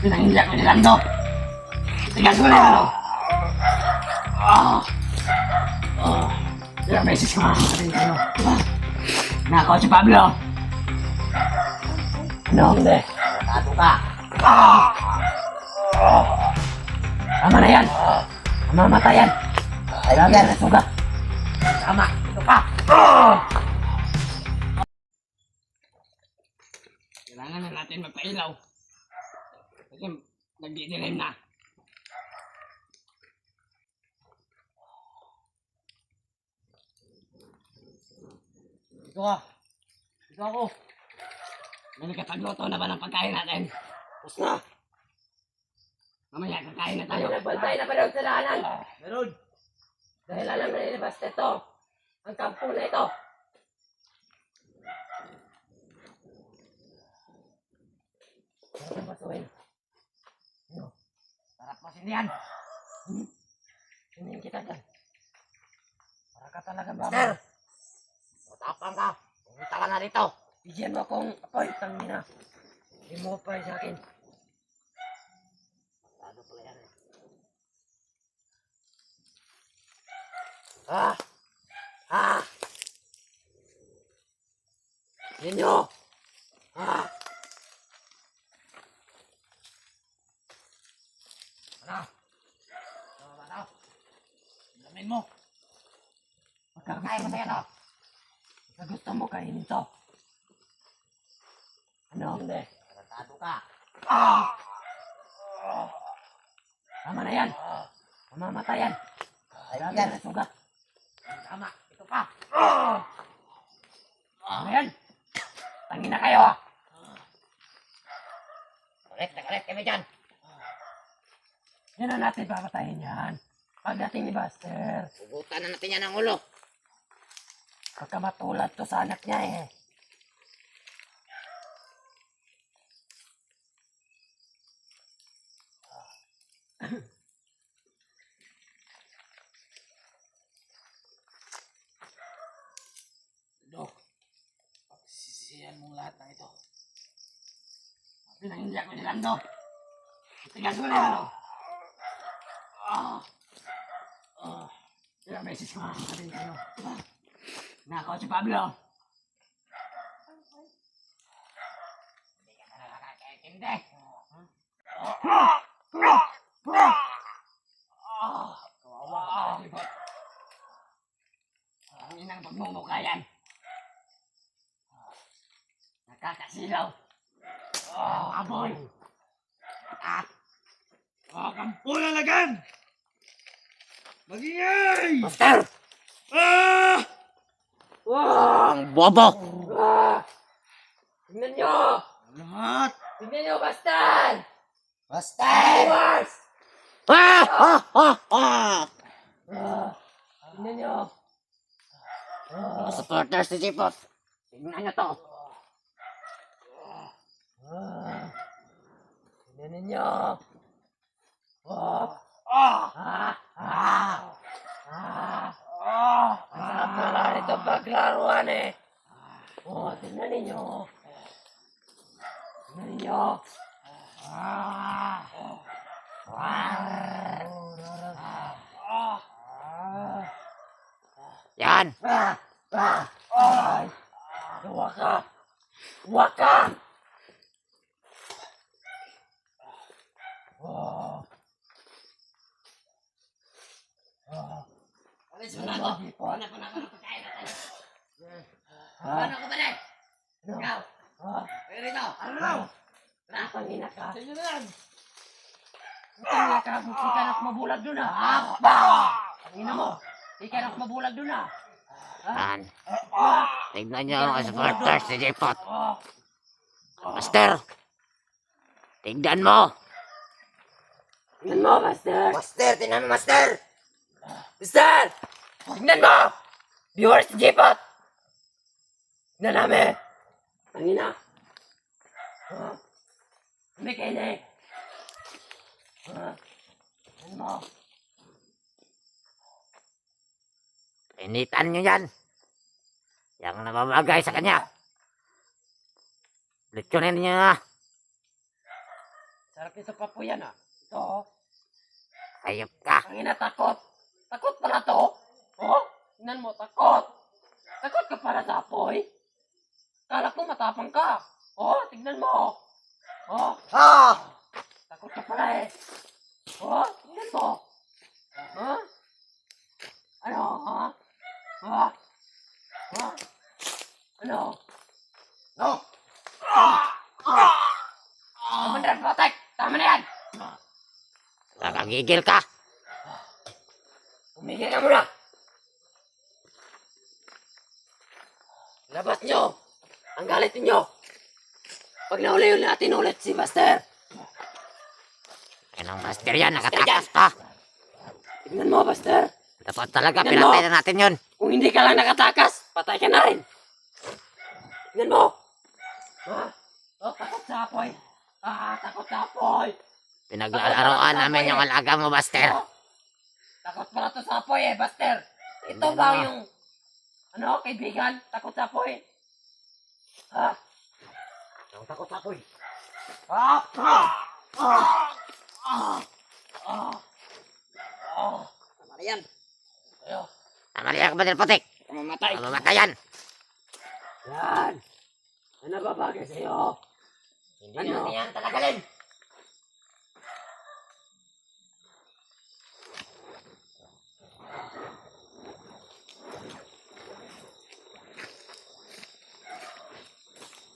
Pinanghiya ko nilang to. Tingnan ko na yun. Ilang beses ko makakasabihin kayo. Nako si Pablo. Ano? Hindi. Tato ka. Tama na yan. Mamamatayan. Kailangan yan na suga. Tama. Ito ka. Kailangan na natin magpailaw. Kasi nagdidilim na. Ito ka. Ito ako. May nakapagluto na ba ng pagkain natin? Tapos na. Mamaya kakain na tayo. Nagbantay na pa daw sa daanan. Meron. Dahil alam na nilabas ito. Ang kampo na ito. Ano ba suhin? Ano? Sarap mo sindihan. Sinin kita dyan. Para ka talaga ba? Master! Matapang ka. Pumunta ka na rito. Bigyan mo akong apoy. Tangina. Hindi mo pa sa akin. Ano pala yan eh. Ninyo! Ano? Ano? Lamin mo. Magkakain mo sa'yo to. Sa gusto mo kainin to. Ano? Hindi. Tarantado ka. Tama na yan. Mamamatayan. Kailangan yan na suga. Tama. Ito ka. Ano yan? Tangin na kayo. Galit kami dyan. Yan na natin papatayin yan. Pagdating ni Buster. Hugutan na natin yan ang ulo. Pagkamatulad to sa anak niya eh. Dok, pagsisisihan mong lahat ng ito. Pinanghiya ko nilang to. Tingnan ko na yun. Ilang beses ko makakasabihin kayo. Nako si Pablo. Hindi ka na nakakaintindi. Kawawa ka, libot. Ang inang pagmumukha yan. Nakakasilaw. Aboy. Kampulan agad! Magingay! Buster! Ang bobo! Tingnan nyo! Lahat! Tingnan nyo, Buster! Buster! Wars! Ah! Tingnan nyo! Mga supporters ni Jipot. Tingnan nyo to. Tingnan ninyo! Ang sarap na lang ito paglaruan eh! Tingnan ninyo! Tingnan ninyo! Yan! Ay! Gawa ka! Gawa ka! Ano ko na ako ng pagkain natin? Ano ko ba din? Ikaw! Kayo rito! Ano? Pangina ka! Sa inyo na yan! Pangina ka! Hindi ka nak mabulag dun ah! Pangina mo! Hindi ka nak mabulag dun ah! Yan! Tingnan nyo mga supporters ni Jipot. Master! Tingnan mo! Tingnan mo, Master! Master! Tingnan mo, Master! Master! Tingnan mo! Viewers ni Jipot! Tingnan namin! Pangina! Hindi kayo na eh! Tingnan mo! Initan nyo yan! Yang namamagay sa kanya! Litsunin niyo na! Sarap nito papoy yan, ah. Ito, oh. Ayop ka. Ang ina, takot. Takot pala to. Oh, tingnan mo, takot. Takot ka pala sa apoy. Kala ko matapang ka. Oh, tignan mo. Oh, Ah! takot ka pala eh. Oh, tignan mo. Ha? Ano, ha? Ha? Ha? Ano? No! Tama na yan, Patek. Tama na yan. Nakagigil ka. Umigil ka muna. Labas nyo. Ang galit ninyo. Pag nauli natin ulit si Buster. Anong master yan? Nakatakas pa. Tignan mo, Buster. Dapat talaga, Tingnan mo. pinatay na natin yun. Kung hindi ka lang nakatakas, patay ka na rin. Tignan mo. Ha? Oh, takot sa apoy. Takot sa apoy. Pinaglalaroan namin yung alaga mo, Buster. Oh, takot pala to sa apoy eh, Buster. Ito ba yung, kaibigan? Takot sa apoy? Ha? Ang takot sa apoy. Tama na yan. Ayo. Tama na yan, Kapatid Putik. Mamatay. Mamamatayan. Yan. Ano ba bagay sa'yo? Hindi natin yan talagalin.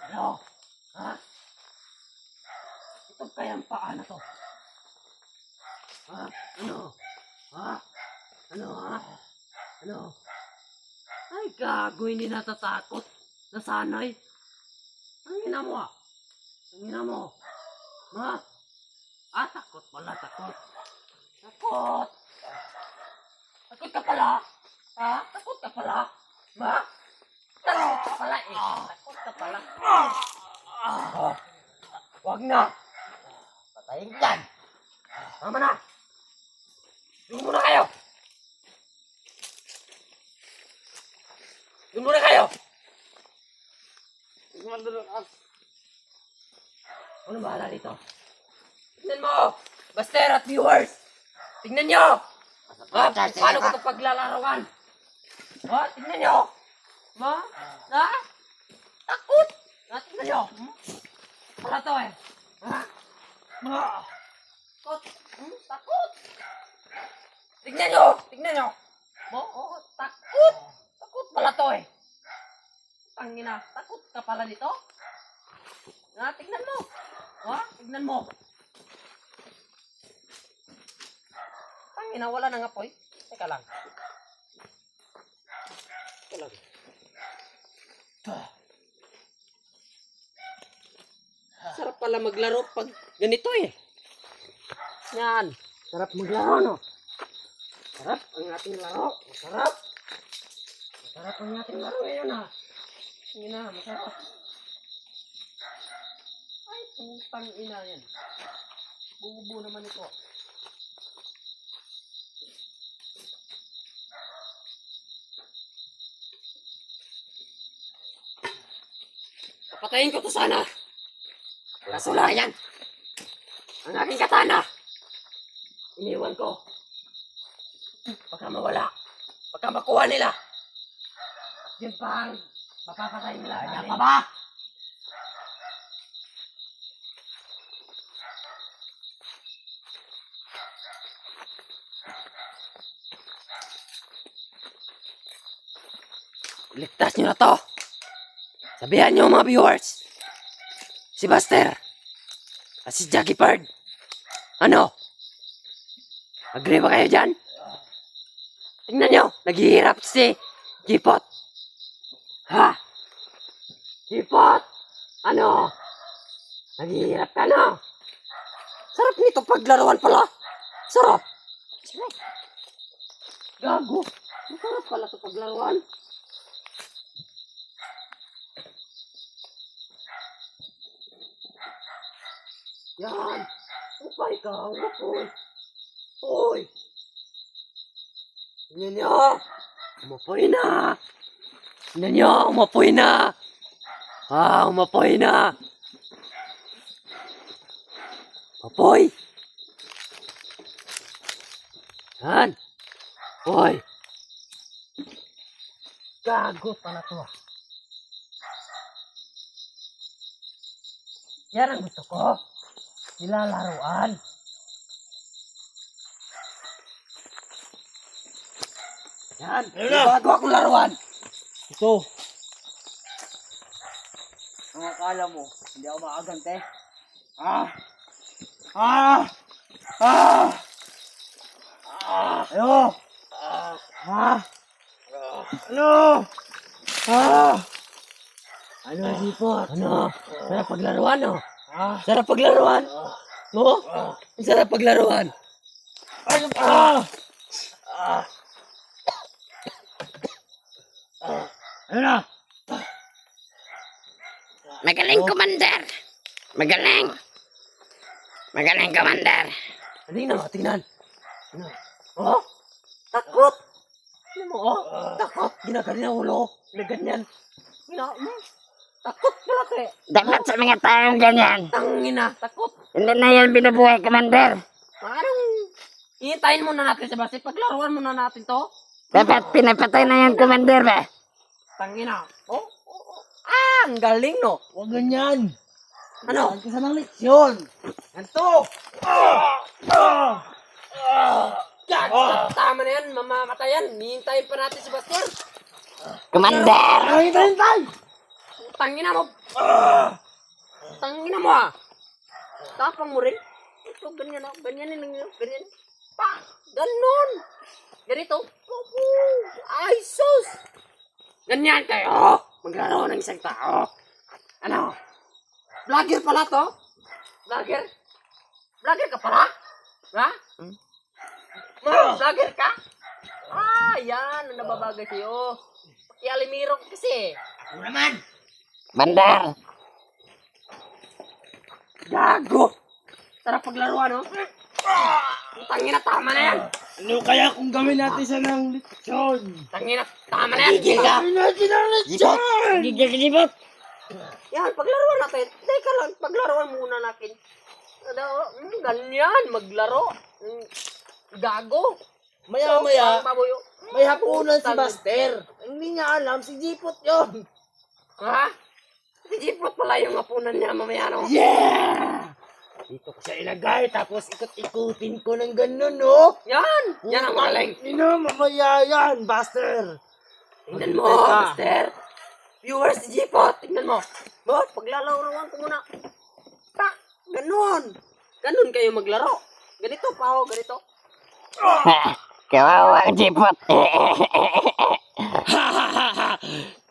Ano? Ha? Ito kayang paa na to? Ha? Ano? Ha? Ano ha? Ano? Ay, gago, hindi natatakot. Nasanay. Ang ina mo ah. Ang ina mo. Ma? Takot pala, takot. Takot. Takot ka pala. Ha? Takot ka pala. Ma? Takot ka pala eh. Takot ka pala. Wag na. Patayin ko yan. Tama na. Doon muna kayo. Doon muna kayo. Ano bahala dito? Tignan mo! Buster at viewers! Tignan nyo! Paano ko ito paglalaroan? Tignan nyo! Takot! Tignan nyo! Wala to eh! Takot! Takot! Tignan nyo! Tignan nyo! Takot! Takot pala to eh! Tangina, takot ka pala dito? Tignan mo! Tignan mo! Tangina, wala nang apoy. Teka lang. Teka lang. Sarap pala maglaro pag ganito eh. Yan. Sarap maglaro, no? Sarap ang ating laro. Masarap. Masarap ang ating laro ngayon, ha? Hindi na, masarap. Ay, putang ina yan. Bubo naman ito. Papatayin ko to sana. Kaso lang yan. Ang aking katana. Iniwan ko. Baka mawala. Baka makuha nila. At yun pa ang mapapatay nila. Kaya pa ba? Ligtas nyo na to. Sabihan nyo mga viewers. Si Buster. At si Jackie Bird. Ano? Agree ba kayo dyan? Tingnan nyo. Naghihirap si Jipot. Ha? Jipot. Ano? Naghihirap ka na. Sarap nito paglaruan pala. Sarap. Sarap. Gago. Masarap pala ito paglaruan. Yan. Upay ka. Umapoy. Uy. Tingnan nyo. Umapoy na. Tingnan nyo. Umapoy na. Umapoy na. Apoy! Yan! Apoy! Gago pala to. Yan ang gusto ko. Nilalaruan. Yan! Ayun na. Bago akong laruan. Ito. Ang akala mo, hindi ako makagante. Ah! Ah! Ah! Ano? Ah! Ano? Ah! Ano, Sipot? Ano? Sarap paglaruan, no? Ah! Sarap paglaruan. No? Sarap paglaruan. Ano pa? Ano na? Magaling, Commander. Magaling. Magaling, Commander. Tingnan mo, tingnan. Ano? Oh? Takot. Ano mo, oh? Takot. Ginaganyan ang ulo. Ginaganyan. Takot pala, te. Dapat sa mga taong ganyan. Tangina, takot. Hindi na yan binubuhay, Commander. Parang, hihintayin muna natin, Sebastian. Paglaruan muna natin to. Dapat pinapatay na yan, Commander, ba? Tangina. Oh? Ah, ang galing, no? Huwag ganyan. Ano? Ang kasi ng leksyon. Ganto. Tama na yan, mamamatay yan. Hihintayin pa natin, Sebastian. Commander! Ay, hintay! Tangina mo. Tangina mo, ah. Tapang mo rin. Ito, ganyan, oh. Ganyan, ganyan. Pa! Ganon! Ganito. Ay, sus! Ganyan kayo. Maglalaro ng isang tao. Ano? Vlogger pala to? Vlogger? Vlogger ka pala? Ha? Vlogger ka? Ah, yan. Ang nababagay sa'yo. Pakialimiro ka kasi. Ano naman? Bandar! Gago! Sarap paglaruan, no? Tangina, tama na yan. Ano kaya kung gawin natin sa ng leksyon? Tangina, tama na yan. Gigil ka! Gawin natin ang leksyon! Gigil ka, Jibot! Yan, paglaruan natin. Teka lang, paglaruan muna natin. Ganyan, maglaro. Gago. Maya-maya, Baboyo. may hapunan si Buster. Hindi niya alam, si Jipot yun. Ha? Si Jipot pala yung hapunan niya mamaya, no? Yeah! Dito ko siya ilagay, tapos ikot-ikutin ko ng ganun, no? Yan! Yan ang magaling. Ino, mamaya yan, Buster. Tingnan mo, Teka. Master. Viewers si Jipot, tingnan mo. Bot, paglalaruan ko muna. Tak, ganun. Ganun kayo maglaro. Ganito pa, oh, ganito. Kawawa ang Jibot!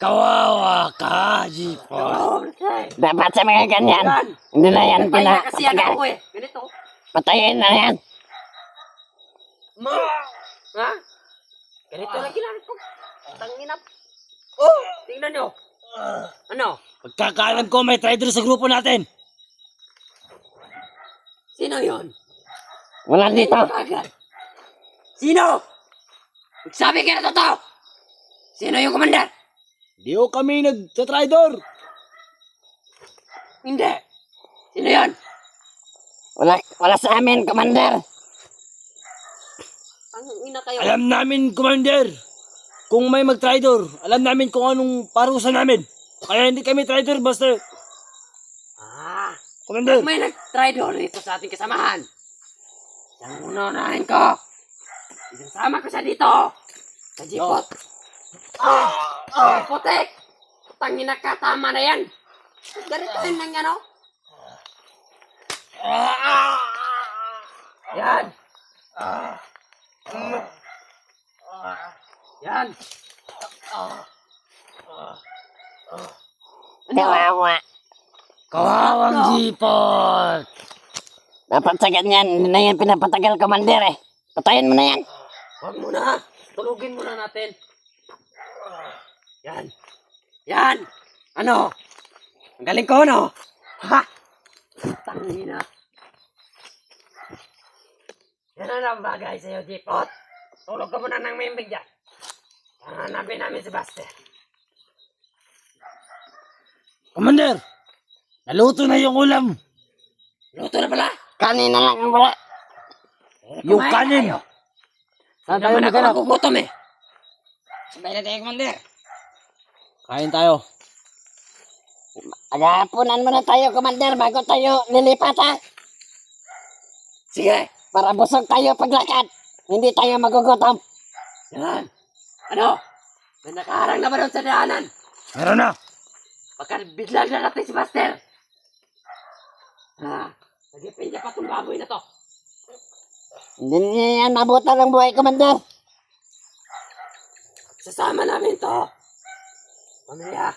Kawawa ka, Jipot. Oh, okay. Dapat sa mga ganyan. Yan. Hindi na yan Kaya kasi yan pinapatagal. ako eh. Ganito. Patayin na yan. Ma! Ha? Ganito lang ginamit ko. Tanginap. Oh! Tingnan nyo. Ano? Pagkakaalam ko, may trader sa grupo natin. Sino yon? Wala dito. Agad. Sino? Magsabi kayo na totoo. Sino yung commander? Di ko kami nagtatraidor. Hindi. Sino yon? Wala sa amin, Commander. Tangina kayo. Alam namin, Commander. Kung may mag-traidor, alam namin kung anong parusa namin. Kaya hindi kami traidor, Buster. Ah. Commander. May nag-try doon dito sa ating kasamahan. Isang unahin ko. Isasama ko siya dito. Sa Jipot. Putek. Tangina ka, tama na yan. Ganito yun lang yan, oh. Yan. Yan. Kawawa. Kawawang Jipot. Dapat sa ganyan. Hindi na yan pinapatagal, Commander eh. Patayin mo na yan. Huwag muna. Tulugin muna natin. Yan. Yan. Ano? Ang galing ko, no? Ha? Tangina. Yan ang bagay sa'yo, Jipot. Tulog ka muna ng mimbig dyan. Hanapin namin si Buster. Commander, naluto na yung ulam. Luto na pala. Kanina lang ang wala. Yung kanin. Saan tayo Naman ako maghanap? nagugutom eh. Sabay na tayo, Commander. Kain tayo. Agapunan muna tayo, Commander, bago tayo lilipat, ha? Sige. Para busog tayo paglakad. Hindi tayo magugutom. Yan. Ano? May nakaharang na ba doon sa daanan? Meron na. Baka biglang narating si Master. Nagipin niya pa itong baboy na to. Hindi niya yan mabutan ng buhay, Commander. Sasama namin to. Pamilya.